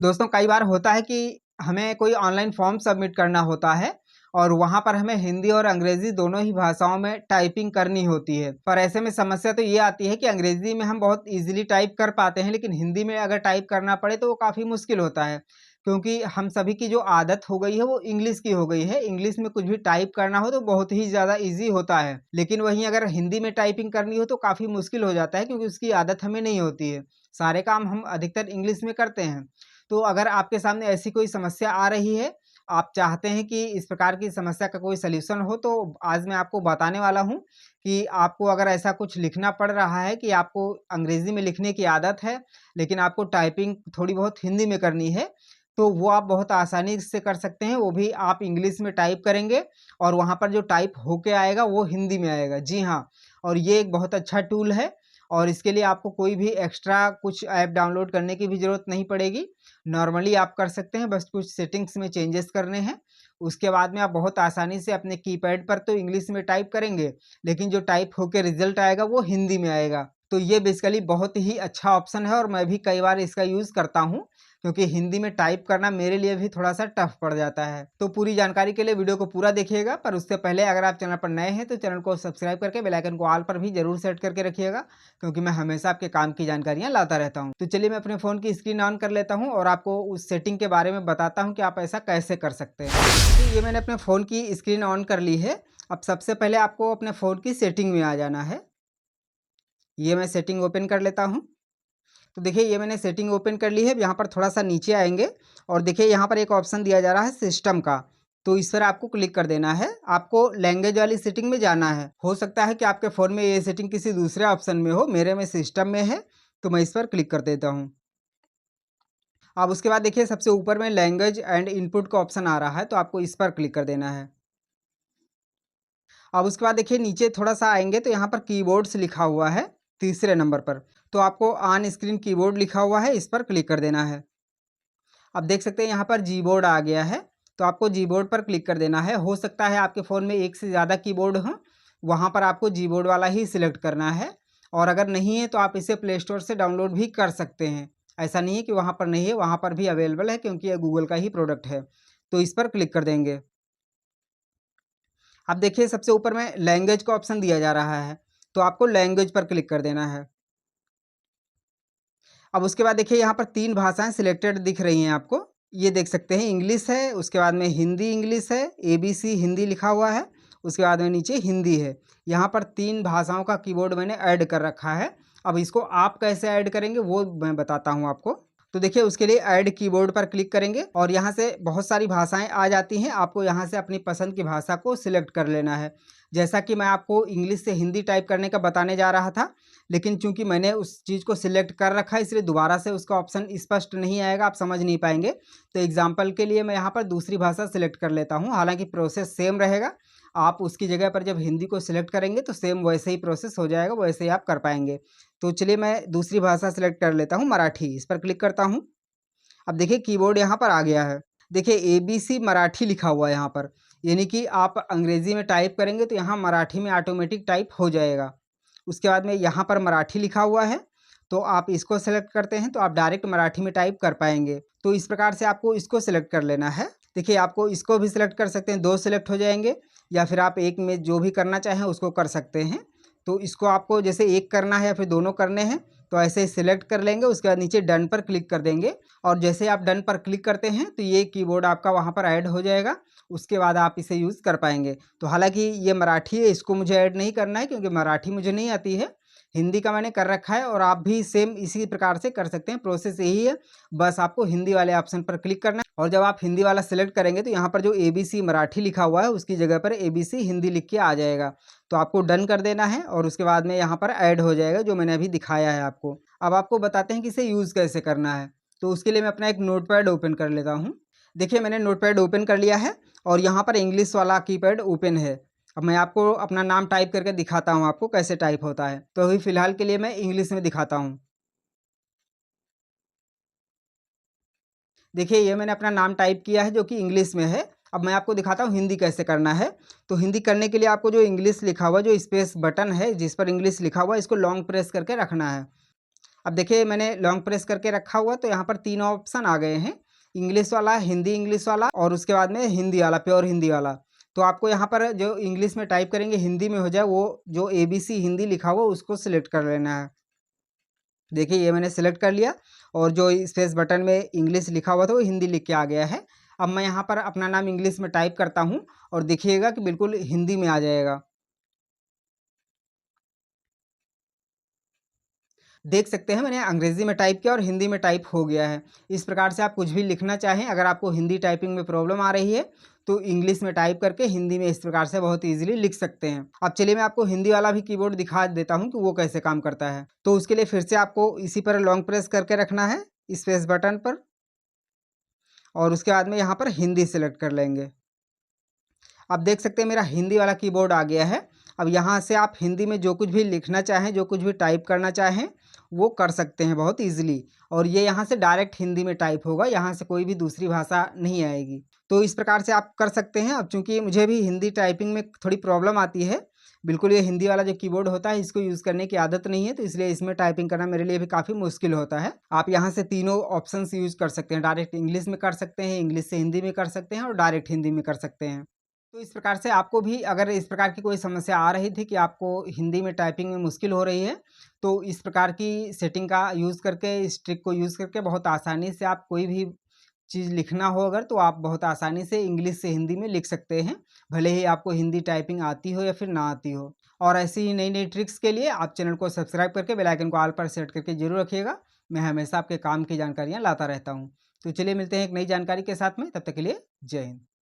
दोस्तों कई बार होता है कि हमें कोई ऑनलाइन फॉर्म सबमिट करना होता है और वहाँ पर हमें हिंदी और अंग्रेज़ी दोनों ही भाषाओं में टाइपिंग करनी होती है। पर ऐसे में समस्या तो ये आती है कि अंग्रेज़ी में हम बहुत ईज़िली टाइप कर पाते हैं, लेकिन हिंदी में अगर टाइप करना पड़े तो वो काफ़ी मुश्किल होता है। क्योंकि हम सभी की जो आदत हो गई है वो इंग्लिश की हो गई है। इंग्लिश में कुछ भी टाइप करना हो तो बहुत ही ज़्यादा ईज़ी होता है। लेकिन वहीं अगर हिंदी में टाइपिंग करनी हो तो काफ़ी मुश्किल हो जाता है, क्योंकि उसकी आदत हमें नहीं होती है। सारे काम हम अधिकतर इंग्लिश में करते हैं। तो अगर आपके सामने ऐसी कोई समस्या आ रही है, आप चाहते हैं कि इस प्रकार की समस्या का कोई सॉल्यूशन हो, तो आज मैं आपको बताने वाला हूँ कि आपको अगर ऐसा कुछ लिखना पड़ रहा है कि आपको अंग्रेज़ी में लिखने की आदत है, लेकिन आपको टाइपिंग थोड़ी बहुत हिंदी में करनी है, तो वो आप बहुत आसानी से कर सकते हैं। वो भी आप इंग्लिश में टाइप करेंगे और वहाँ पर जो टाइप होके आएगा वो हिंदी में आएगा। जी हाँ, और ये एक बहुत अच्छा टूल है और इसके लिए आपको कोई भी एक्स्ट्रा कुछ ऐप डाउनलोड करने की भी ज़रूरत नहीं पड़ेगी। नॉर्मली आप कर सकते हैं, बस कुछ सेटिंग्स में चेंजेस करने हैं। उसके बाद में आप बहुत आसानी से अपने कीपैड पर तो इंग्लिश में टाइप करेंगे, लेकिन जो टाइप होके रिज़ल्ट आएगा वो हिंदी में आएगा। तो ये बेसिकली बहुत ही अच्छा ऑप्शन है और मैं भी कई बार इसका यूज़ करता हूँ, क्योंकि हिंदी में टाइप करना मेरे लिए भी थोड़ा-सा टफ़ पड़ जाता है। तो पूरी जानकारी के लिए वीडियो को पूरा देखिएगा, पर उससे पहले अगर आप चैनल पर नए हैं तो चैनल को सब्सक्राइब करके बेल आइकन को ऑल पर भी ज़रूर सेट करके रखिएगा, क्योंकि मैं हमेशा आपके काम की जानकारियाँ लाता रहता हूँ। तो चलिए मैं अपने फ़ोन की स्क्रीन ऑन कर लेता हूँ और आपको उस सेटिंग के बारे में बताता हूँ कि आप ऐसा कैसे कर सकते हैं। तो ये मैंने अपने फ़ोन की स्क्रीन ऑन कर ली है। अब सबसे पहले आपको अपने फ़ोन की सेटिंग में आ जाना है। ये मैं सेटिंग ओपन कर लेता हूँ। तो देखिए ये मैंने सेटिंग ओपन कर ली है। अब यहाँ पर थोड़ा-सा नीचे आएँगे और देखिए यहाँ पर एक ऑप्शन दिया जा रहा है सिस्टम का, तो इस पर आपको क्लिक कर देना है। आपको लैंग्वेज वाली सेटिंग में जाना है। हो सकता है कि आपके फ़ोन में ये सेटिंग किसी दूसरे ऑप्शन में हो, मेरे में सिस्टम में है, तो मैं इस पर क्लिक कर देता हूँ। अब उसके बाद देखिए सबसे ऊपर में लैंग्वेज एंड इनपुट का ऑप्शन आ रहा है, तो आपको इस पर क्लिक कर देना है। अब उसके बाद देखिए नीचे थोड़ा-सा आएँगे तो यहाँ पर कीबोर्ड्स लिखा हुआ है तीसरे नंबर पर, तो आपको ऑन स्क्रीन कीबोर्ड लिखा हुआ है, इस पर क्लिक कर देना है। अब देख सकते हैं यहाँ पर जीबोर्ड आ गया है, तो आपको जीबोर्ड पर क्लिक कर देना है। हो सकता है आपके फ़ोन में एक से ज़्यादा कीबोर्ड हों, वहाँ पर आपको जीबोर्ड वाला ही सिलेक्ट करना है और अगर नहीं है तो आप इसे प्ले स्टोर से डाउनलोड भी कर सकते हैं। ऐसा नहीं है कि वहाँ पर नहीं है, वहाँ पर भी अवेलेबल है, क्योंकि ये गूगल का ही प्रोडक्ट है। तो इस पर क्लिक कर देंगे। अब देखिए सबसे ऊपर में लैंग्वेज का ऑप्शन दिया जा रहा है, तो आपको लैंग्वेज पर क्लिक कर देना है। अब उसके बाद देखिए यहाँ पर 3 भाषाएँ सिलेक्टेड दिख रही हैं आपको। ये देख सकते हैं इंग्लिश है, उसके बाद में हिंदी इंग्लिश है, एबीसी हिंदी लिखा हुआ है, उसके बाद में नीचे हिंदी है। यहाँ पर 3 भाषाओं का कीबोर्ड मैंने ऐड कर रखा है। अब इसको आप कैसे ऐड करेंगे वो मैं बताता हूँ आपको। तो देखिए उसके लिए ऐड कीबोर्ड पर क्लिक करेंगे और यहाँ से बहुत सारी भाषाएँ आ जाती हैं। आपको यहाँ से अपनी पसंद की भाषा को सिलेक्ट कर लेना है। जैसा कि मैं आपको इंग्लिश से हिंदी टाइप करने का बताने जा रहा था, लेकिन चूँकि मैंने उस चीज़ को सिलेक्ट कर रखा है, इसलिए दोबारा से उसका ऑप्शन स्पष्ट नहीं आएगा, आप समझ नहीं पाएँगे। तो एग्ज़ाम्पल के लिए मैं यहाँ पर दूसरी भाषा सिलेक्ट कर लेता हूँ, हालाँकि प्रोसेस सेम रहेगा। आप उसकी जगह पर जब हिंदी को सिलेक्ट करेंगे तो सेम वैसे ही प्रोसेस हो जाएगा, वैसे ही आप कर पाएँगे। तो चलिए मैं दूसरी भाषा सिलेक्ट कर लेता हूँ, मराठी, इस पर क्लिक करता हूँ। अब देखिए कीबोर्ड यहाँ पर आ गया है। देखिए एबीसी मराठी लिखा हुआ है यहाँ पर, यानी कि आप अंग्रेज़ी में टाइप करेंगे तो यहाँ मराठी में ऑटोमेटिक टाइप हो जाएगा। उसके बाद में यहाँ पर मराठी लिखा हुआ है, तो आप इसको सेलेक्ट करते हैं तो आप डायरेक्ट मराठी में टाइप कर पाएँगे। तो इस प्रकार से आपको इसको सेलेक्ट कर लेना है। देखिए आपको इसको भी सेलेक्ट कर सकते हैं, 2 सेलेक्ट हो जाएँगे या फिर आप एक में जो भी करना चाहें उसको कर सकते हैं। तो इसको आपको जैसे एक करना है या फिर दोनों करने हैं, तो ऐसे ही सिलेक्ट कर लेंगे, उसके बाद नीचे डन पर क्लिक कर देंगे और जैसे आप डन पर क्लिक करते हैं तो ये कीबोर्ड आपका वहाँ पर ऐड हो जाएगा। उसके बाद आप इसे यूज़ कर पाएँगे। तो हालाँकि ये मराठी है, इसको मुझे ऐड नहीं करना है क्योंकि मराठी मुझे नहीं आती है। हिंदी का मैंने कर रखा है और आप भी सेम इसी प्रकार से कर सकते हैं, प्रोसेस यही है। बस आपको हिंदी वाले ऑप्शन पर क्लिक करना है और जब आप हिंदी वाला सिलेक्ट करेंगे तो यहाँ पर जो एबीसी मराठी लिखा हुआ है उसकी जगह पर एबीसी हिंदी लिख के आ जाएगा। तो आपको डन कर देना है और उसके बाद में यहाँ पर ऐड हो जाएगा जो मैंने अभी दिखाया है आपको। अब आपको बताते हैं कि इसे यूज़ कैसे करना है। तो उसके लिए मैं अपना एक नोटपैड ओपन कर लेता हूँ। देखिए मैंने नोटपैड ओपन कर लिया है और यहाँ पर इंग्लिश वाला कीपैड ओपन है। अब मैं आपको अपना नाम टाइप करके दिखाता हूँ आपको कैसे टाइप होता है। तो अभी फ़िलहाल के लिए मैं इंग्लिश में दिखाता हूँ। देखिए ये मैंने अपना नाम टाइप किया है जो कि इंग्लिश में है। अब मैं आपको दिखाता हूँ हिंदी कैसे करना है। तो हिंदी करने के लिए आपको जो इंग्लिश लिखा हुआ है, जो स्पेस बटन है जिस पर इंग्लिश लिखा हुआ है, इसको लॉन्ग प्रेस करके रखना है। अब देखिए मैंने लॉन्ग प्रेस करके रखा हुआ, तो यहाँ पर 3 ऑप्शन आ गए हैं, इंग्लिश वाला, हिंदी इंग्लिश वाला और उसके बाद में हिंदी वाला, प्योर हिंदी वाला। तो आपको यहाँ पर जो इंग्लिश में टाइप करेंगे हिंदी में हो जाए, वो जो ABC हिंदी लिखा हुआ उसको सिलेक्ट कर लेना है। देखिए ये मैंने सेलेक्ट कर लिया और जो स्पेस बटन में इंग्लिश लिखा हुआ था वो हिंदी लिख के आ गया है। अब मैं यहाँ पर अपना नाम इंग्लिश में टाइप करता हूँ और देखिएगा कि बिल्कुल हिंदी में आ जाएगा। देख सकते हैं मैंने अंग्रेजी में टाइप किया और हिंदी में टाइप हो गया है। इस प्रकार से आप कुछ भी लिखना चाहें, अगर आपको हिंदी टाइपिंग में प्रॉब्लम आ रही है तो इंग्लिश में टाइप करके हिंदी में इस प्रकार से बहुत ईजिली लिख सकते हैं। अब चलिए मैं आपको हिंदी वाला भी कीबोर्ड दिखा देता हूं कि वो कैसे काम करता है। तो उसके लिए फिर से आपको इसी पर लॉन्ग प्रेस करके रखना है स्पेस बटन पर और उसके बाद में यहाँ पर हिंदी सेलेक्ट कर लेंगे। अब देख सकते हैं मेरा हिंदी वाला कीबोर्ड आ गया है। अब यहाँ से आप हिंदी में जो कुछ भी लिखना चाहें, जो कुछ भी टाइप करना चाहें, वो कर सकते हैं बहुत ईज़िली और ये यहाँ से डायरेक्ट हिंदी में टाइप होगा, यहाँ से कोई भी दूसरी भाषा नहीं आएगी। तो इस प्रकार से आप कर सकते हैं। अब चूँकि मुझे भी हिंदी टाइपिंग में थोड़ी प्रॉब्लम आती है, बिल्कुल ये हिंदी वाला जो कीबोर्ड होता है इसको यूज़ करने की आदत नहीं है, तो इसलिए इसमें टाइपिंग करना मेरे लिए भी काफ़ी मुश्किल होता है। आप यहाँ से तीनों ऑप्शंस यूज़ कर सकते हैं, डायरेक्ट इंग्लिश में कर सकते हैं, इंग्लिश से हिंदी में कर सकते हैं और डायरेक्ट हिंदी में कर सकते हैं। तो इस प्रकार से आपको भी अगर इस प्रकार की कोई समस्या आ रही थी कि आपको हिंदी में टाइपिंग में मुश्किल हो रही है, तो इस प्रकार की सेटिंग का यूज़ करके, इस ट्रिक को यूज़ करके बहुत आसानी से आप कोई भी चीज़ लिखना हो अगर, तो आप बहुत आसानी से इंग्लिश से हिंदी में लिख सकते हैं, भले ही आपको हिंदी टाइपिंग आती हो या फिर ना आती हो। और ऐसी ही नई-नई ट्रिक्स के लिए आप चैनल को सब्सक्राइब करके बेल आइकन को ऑल पर सेट करके ज़रूर रखिएगा। मैं हमेशा आपके काम की जानकारियाँ लाता रहता हूँ। तो चलिए मिलते हैं एक नई जानकारी के साथ में, तब तक के लिए जय हिंद।